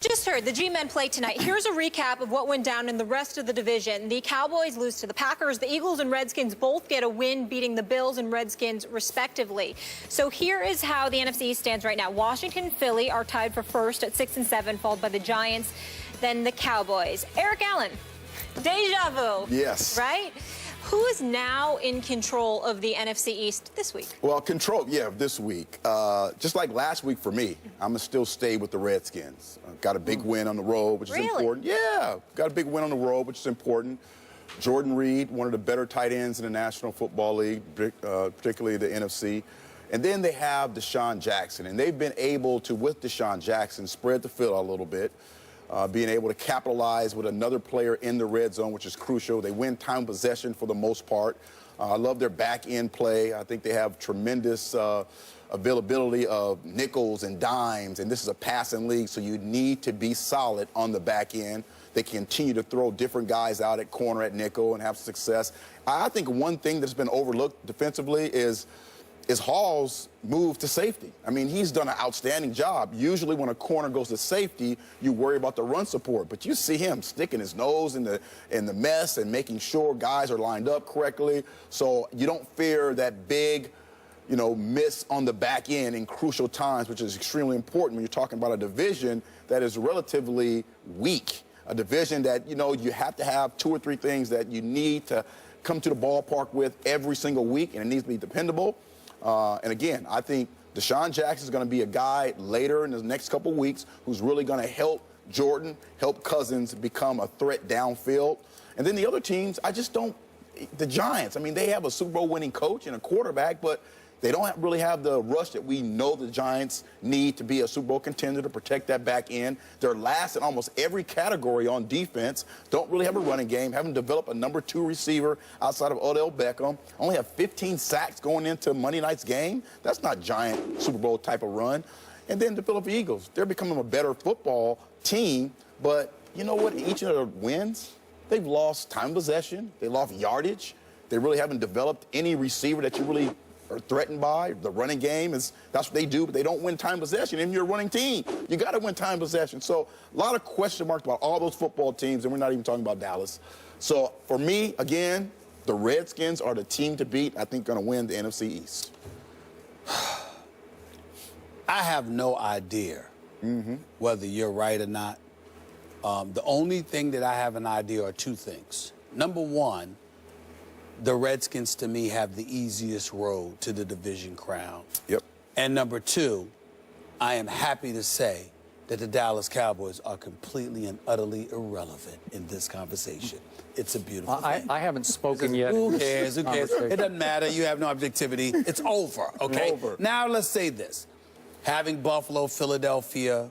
Just heard the G-Men play tonight. Here's a recap of what went down in the rest of the division. The Cowboys lose to the Packers. The Eagles and Redskins both get a win, beating the Bills and Redskins respectively. So here is how the NFC East stands right now. Washington and Philly are tied for first at 6 and 7, followed by the Giants, then the Cowboys. Eric Allen, deja vu. Yes. Right? Who is now in control of the NFC East this week? Well, this week. Just like last week for me, I'm going to still stay with the Redskins. Got a big win on the road, which is important. Yeah, got a big win on the road, which is important. Jordan Reed, one of the better tight ends in the National Football League, particularly the NFC. And then they have Deshaun Jackson, and they've been able to, with Deshaun Jackson, spread the field out a little bit. Being able to capitalize with another player in the red zone, which is crucial. They win time possession for the most part. I love their back-end play. I think they have tremendous availability of nickels and dimes, and this is a passing league, so you need to be solid on the back end. They continue to throw different guys out at corner, at nickel, and have success. I think one thing that's been overlooked defensively is Hall's move to safety. I mean, he's done an outstanding job. Usually when a corner goes to safety, you worry about the run support, but you see him sticking his nose in the mess and making sure guys are lined up correctly, so you don't fear that big, miss on the back end in crucial times, which is extremely important when you're talking about a division that is relatively weak, a division that, you have to have 2 or 3 things that you need to come to the ballpark with every single week, and it needs to be dependable. And again, I think Deshaun Jackson is going to be a guy later in the next couple weeks who's really going to help Jordan, help Cousins become a threat downfield. And then the other teams, the Giants, I mean, they have a Super Bowl winning coach and a quarterback, but they don't really have the rush that we know the Giants need to be a Super Bowl contender to protect that back end. They're last in almost every category on defense. Don't really have a running game. Haven't developed a number 2 receiver outside of Odell Beckham. Only have 15 sacks going into Monday night's game. That's not Giant Super Bowl type of run. And then the Philadelphia Eagles. They're becoming a better football team. But you know what? Each of their wins, they've lost time possession. They lost yardage. They really haven't developed any receiver that you really are threatened by. The running game that's what they do, but they don't win time possession. And you're a running team, you got to win time possession. So a lot of question marks about all those football teams, and we're not even talking about Dallas. So for me, again, the Redskins are the team to beat. I think going to win the NFC East. I have no idea whether you're right or not. The only thing that I have an idea are 2 things. Number one, the Redskins, to me, have the easiest road to the division crown. Yep. And number 2, I am happy to say that the Dallas Cowboys are completely and utterly irrelevant in this conversation. It's a beautiful thing. I haven't spoken yet. Who cares? Who cares? It doesn't matter. You have no objectivity. It's over, okay? Over. Now let's say this. Having Buffalo, Philadelphia,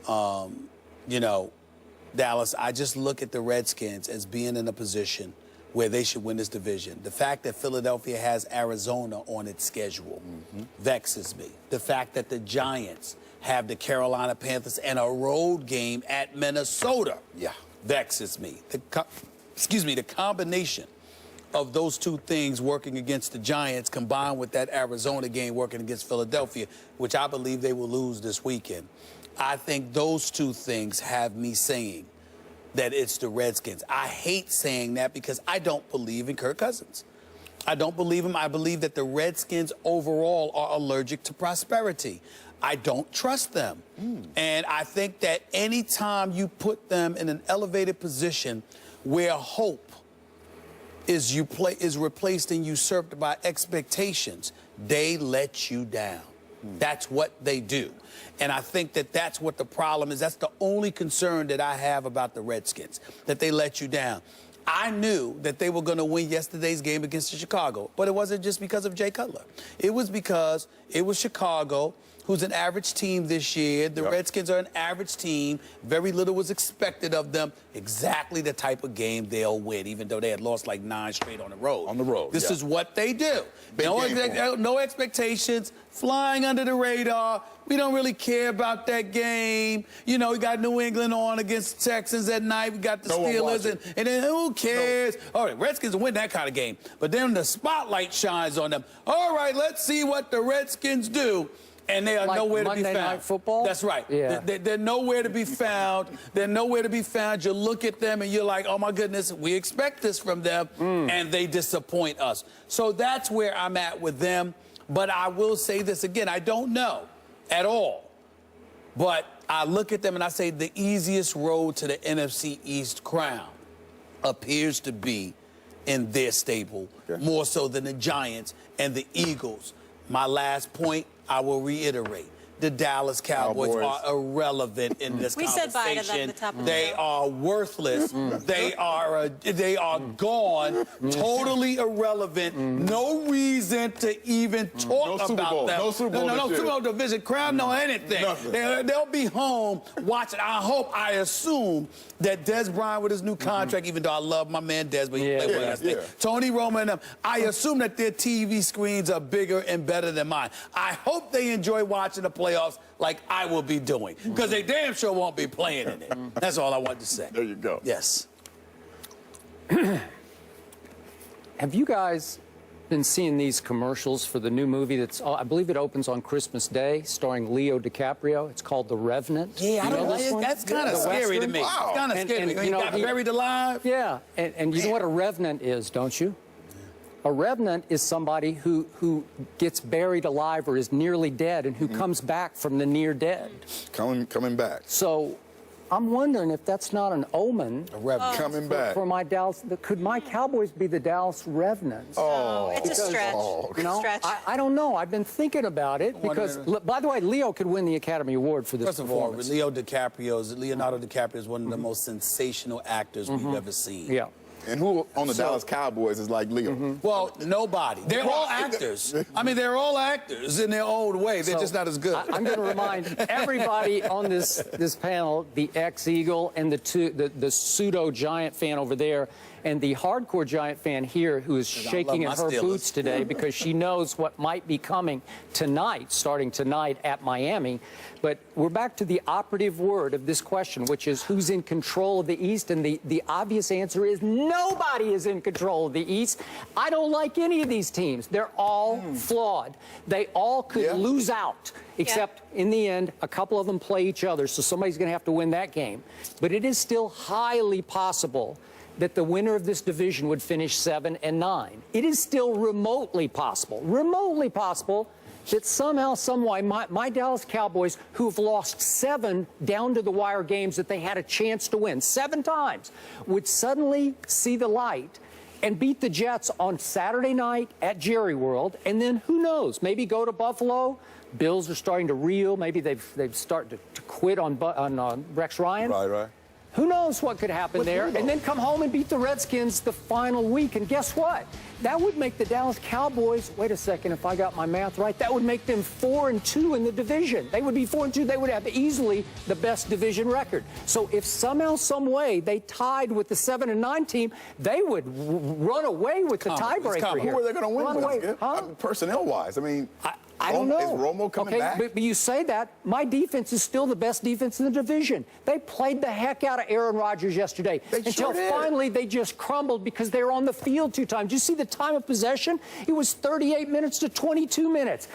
Dallas, I just look at the Redskins as being in a position where they should win this division. The fact that Philadelphia has Arizona on its schedule vexes me. The fact that the Giants have the Carolina Panthers and a road game at Minnesota vexes me. The combination of those 2 things working against the Giants combined with that Arizona game working against Philadelphia, which I believe they will lose this weekend. I think those 2 things have me saying that it's the Redskins. I hate saying that because I don't believe in Kirk Cousins. I don't believe him. I believe that the Redskins overall are allergic to prosperity. I don't trust them. And I think that anytime you put them in an elevated position where hope is replaced and usurped by expectations, they let you down. That's what they do. And I think that that's what the problem is. That's the only concern that I have about the Redskins, that they let you down. I knew that they were going to win yesterday's game against Chicago, but it wasn't just because of Jay Cutler. It was because it was Chicago, who's an average team this year. The Redskins are an average team. Very little was expected of them. Exactly the type of game they'll win, even though they had lost like 9 straight on the road. On the road, This is what they do. No expectations, flying under the radar. We don't really care about that game. We got New England on against Texans at night. We got the Steelers, and then who cares? All right, Redskins will win that kind of game. But then the spotlight shines on them. All right, let's see what the Redskins do. And they are like nowhere to be Monday found. Night Football? That's right. Yeah. They're nowhere to be found. They're nowhere to be found. You look at them and you're like, oh my goodness, we expect this from them, and they disappoint us. So that's where I'm at with them. But I will say this again, I don't know at all. But I look at them and I say the easiest road to the NFC East crown appears to be in their stable, more so than the Giants and the Eagles. My last point, I will reiterate. The Dallas Cowboys are irrelevant in this We conversation. said bye to them at the top of the They show. are worthless. They are gone, totally irrelevant. No reason to even talk about them. No Super Bowl. No Super Bowl division crown, no anything. They'll be home watching. I assume that Des Bryant with his new contract, even though I love my man Des, but he played with us. Tony Romo and them, I assume that their TV screens are bigger and better than mine. I hope they enjoy watching the playoffs like I will be doing, because they damn sure won't be playing in it. That's all I wanted to say. There you go. Yes. Have you guys been seeing these commercials for the new movie that's, I believe it opens on Christmas Day, starring Leo DiCaprio? It's called The Revenant. Yeah, I don't know. That's kind of scary to me. Wow. It's kind of scary. And, You got buried alive? Yeah, and you know what a revenant is, don't you? A revenant is somebody who gets buried alive or is nearly dead and who comes back from the near dead. Coming back. So I'm wondering if that's not an omen Coming back. for my Dallas. Could my Cowboys be the Dallas Revenants? Oh, it's a stretch. You know, Stretch. I don't know. I've been thinking about it because, by the way, Leo could win the Academy Award for this First of all, performance. Leonardo DiCaprio is one of the most sensational actors we've ever seen. Yeah. And who on the Dallas Cowboys is like Leo? Well, nobody. They're all actors. I mean, they're all actors in their own way. They're just not as good. I'm going to remind everybody on this panel, the ex-Eagle and the pseudo-Giant fan over there, and the hardcore Giant fan here who is shaking in her boots today because she knows what might be coming tonight, starting tonight at Miami. But we're back to the operative word of this question, which is who's in control of the East? And the obvious answer is nobody is in control of the East. I don't like any of these teams. They're all flawed. They all could lose out, except in the end, a couple of them play each other, so somebody's going to have to win that game. But it is still highly possible that the winner of this division would finish 7 and 9. It is still remotely possible that somehow, someway, my Dallas Cowboys, who've lost 7 down-to-the-wire games that they had a chance to win 7 times, would suddenly see the light and beat the Jets on Saturday night at Jerry World, and then who knows, maybe go to Buffalo. Bills are starting to reel. Maybe they've started to quit on Rex Ryan. Right. Who knows what could happen there? And then come home and beat the Redskins the final week. And guess what? That would make the Dallas Cowboys, wait a second, if I got my math right, that would make them 4-2 in the division. They would be 4-2. They would have easily the best division record. So if somehow, some way, they tied with the 7 and 9 team, they would run away with the tiebreaker here. Who are they going to win Run with? away, huh? Personnel-wise, I mean, I don't know. Is Romo coming back? But you say that. My defense is still the best defense in the division. They played the heck out of Aaron Rodgers yesterday. Until finally they just crumbled because they were on the field 2 times. Did you see the time of possession? It was 38 minutes to 22 minutes.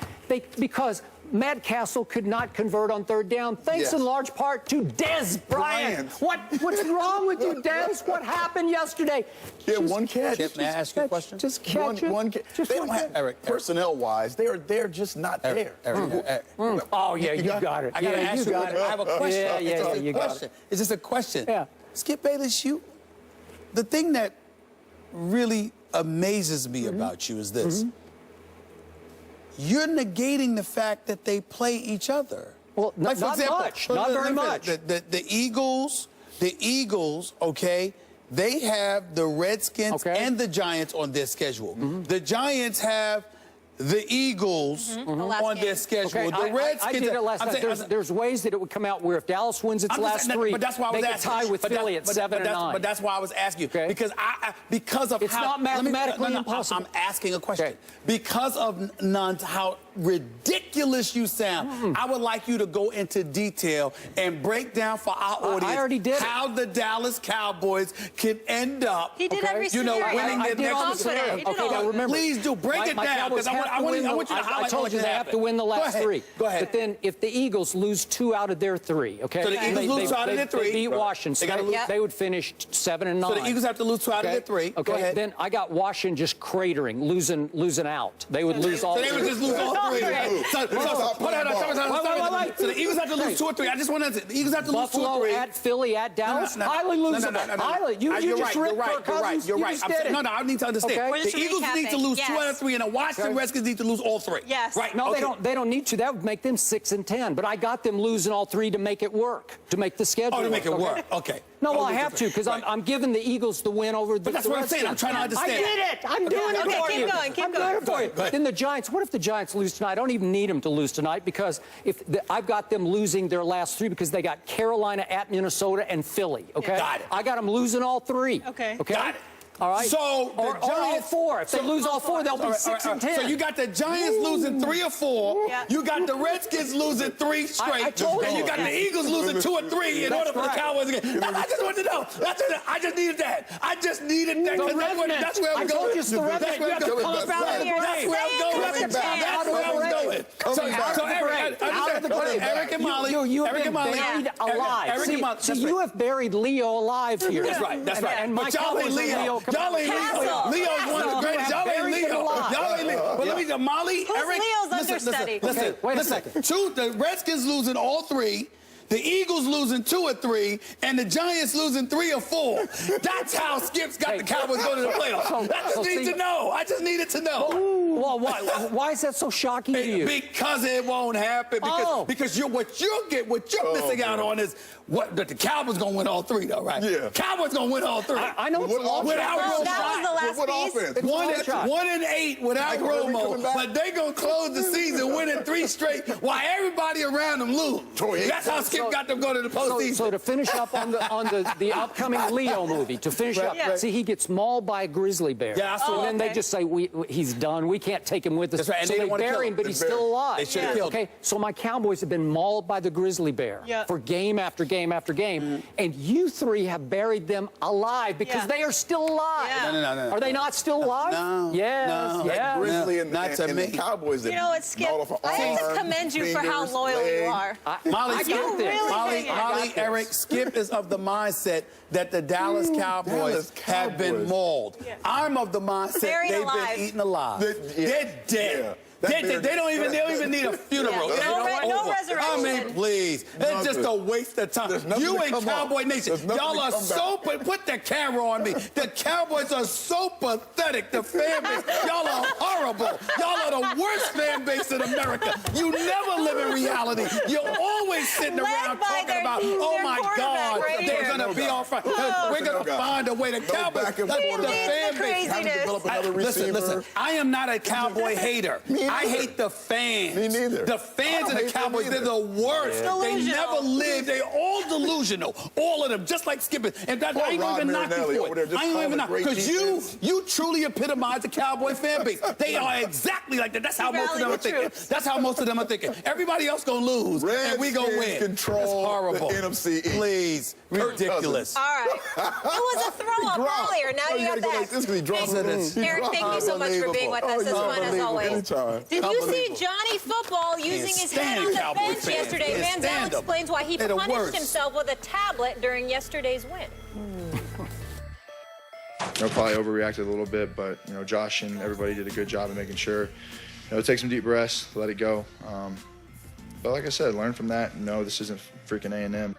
Because Matt Castle could not convert on 3rd down, thanks in large part to Des Bryant. What's wrong with you, Des? What happened yesterday? Yeah, one catch. May I ask you a question? Just catch it. One catch. They don't have, Eric, personnel-wise, they're just not there. Eric. Oh, yeah, you got it. I got to ask you. I have a question. You got it. It's just a question. Yeah. Skip Bayless, the thing that really amazes me about you is this. You're negating the fact that they play each other. Well, like, for example, much. Not very much. The Eagles, okay, they have the Redskins and the Giants on their schedule. The Giants have the Eagles on their schedule. Okay, the Redskins. I did it last night. There's ways that it would come out where if Dallas wins its last 3, but that's why I was they could asking. tie with Philly at 7 and 9. But that's why I was asking you. Okay. Because of it's how... not mathematically impossible. I'm asking a question. Okay. Because of how ridiculous you sound. I would like you to go into detail and break down for our audience I already did how the Dallas Cowboys can end up, He did every winning I their did all next the series. scenarios. Okay, now remember. Please do break it my down Cowboys because I want you to highlight I told you what they have to win the last Go ahead. 3. Go ahead. But then if the Eagles lose 2 out of their 3, okay? So the Eagles lose 2 out of their 3. They beat Washington. They would finish 7-9. So the Eagles have to lose 2 out of their 3. Okay. Go ahead. Then I got Washington just cratering, losing out. They would lose all. So they would just lose all 3. So the Eagles have to lose 2 or 3. I just want to. The Eagles have to lose 2 or Buffalo 3. at Philly at Dallas. Highly losable. Highly. You just ripped Kirk Cousins. You're right. You just did it. No, I need to understand. Okay. The Eagles need to lose 2 out of 3, and the Washington Redskins need to lose all 3. Yes. Right. No, they don't need to. That would make them 6-10. But I got them losing all 3 to make it work, to make the schedule. Oh, to make it work. work. Okay. No, well, I have to because I'm giving the Eagles the win over the. But that's what I'm saying. I'm trying to understand. I did it. I'm doing it for you. Keep going. Keep I'm going. doing it for you. Then the Giants. What if the Giants lose tonight? I don't even need them to lose tonight because I've got them losing their last 3 because they got Carolina at Minnesota and Philly. Okay. Got it. I got them losing all 3. Okay. Got it. All right. So or all 4. If they lose all 4, they'll be 6-10. So you got the Giants losing 3 or 4. Yeah. You got the Redskins losing 3 straight. I told and you you. got the Eagles losing 2 or 3 in order for the Cowboys to get. I just wanted to know. I just needed that. I just needed that. That's where I'm going. I told you it's the Revenant. You have to pump out of the That's where I'm going. That's where I was going. So Eric and Molly. You have been buried alive. Eric and Molly. See, you have buried Leo alive here. That's right. That's right. And my But y'all ain't Cowboys are Leo. Y'all ain't Leo. Leo's one of the greatest. Y'all ain't Leo. Y'all ain't Leo. But let me tell Molly, Eric. Leo's understudy? Listen. Wait a second. The Redskins losing all 3. The Eagles losing 2 or 3, and the Giants losing 3 or 4. That's how Skip's got the Cowboys going to the playoffs. I just need to know. I just needed to know. Well, why is that so shocking to you? Because it won't happen. Because what you're missing out on is that the Cowboys gonna win all 3 though, right? Yeah. Cowboys gonna win all 3. I know it's without that was the last piece. 1-8 without Romo, but they gonna close the season winning 3 straight while everybody around them lose. That's how Skip got them going to the postseason. So to finish up on the upcoming Leo movie, to finish up, see, he gets mauled by a grizzly bear. Yeah, I saw and then they just say, he's done. We can't take him with us. That's right, and so they they didn't want to bury kill him, him. but he's still alive. They should have killed him. Okay, so my Cowboys have been mauled by the grizzly bear for game after game after game, and you 3 have buried them alive because they are still alive. Yeah. No. Are they not still alive? No. Yes. No. Yeah. Grizzly and me. the Cowboys that You know what, Skip? I have to commend you for how loyal you are. Molly, Really Eric, Skip is of the mindset that the Dallas Cowboys have been mauled. Yeah. I'm of the mindset they've been eaten alive. They're dead. Yeah. They don't even need a funeral. No resurrection. I mean, please. It's just a waste of time. You and Cowboy Nation, y'all are so... Put the camera on me. The Cowboys are so pathetic. The fan base, y'all are horrible. Y'all are the worst fan base in America. You never live in reality. You're always sitting around talking about, oh, my God, they're going to be all right. We're going to find a way. The Cowboys, the fan base... Listen, I am not a Cowboy hater. I hate the fans. Me neither. The fans of the Cowboys, they're the worst. They never live. They're all delusional. All of them, just like Skip. And that, I ain't even knock you for it. I ain't even knock. Because you truly epitomize the Cowboy fan base. They are exactly like that. That's how most of them are thinking. That's how most of them are thinking. Everybody else gonna lose, and we gonna win. Control That's horrible. the NFC East. Please. Ridiculous. All right. It was a throw-up earlier. Now you got that. Eric, thank you so much for being with us. It's fun as always. Anytime. Did you see Johnny Football using his head on the bench yesterday? Manziel explains why he punished himself with a tablet during yesterday's win. Probably overreacted a little bit, but Josh and everybody did a good job of making sure, take some deep breaths, let it go. But like I said, learn from that. No, this isn't freaking A&M.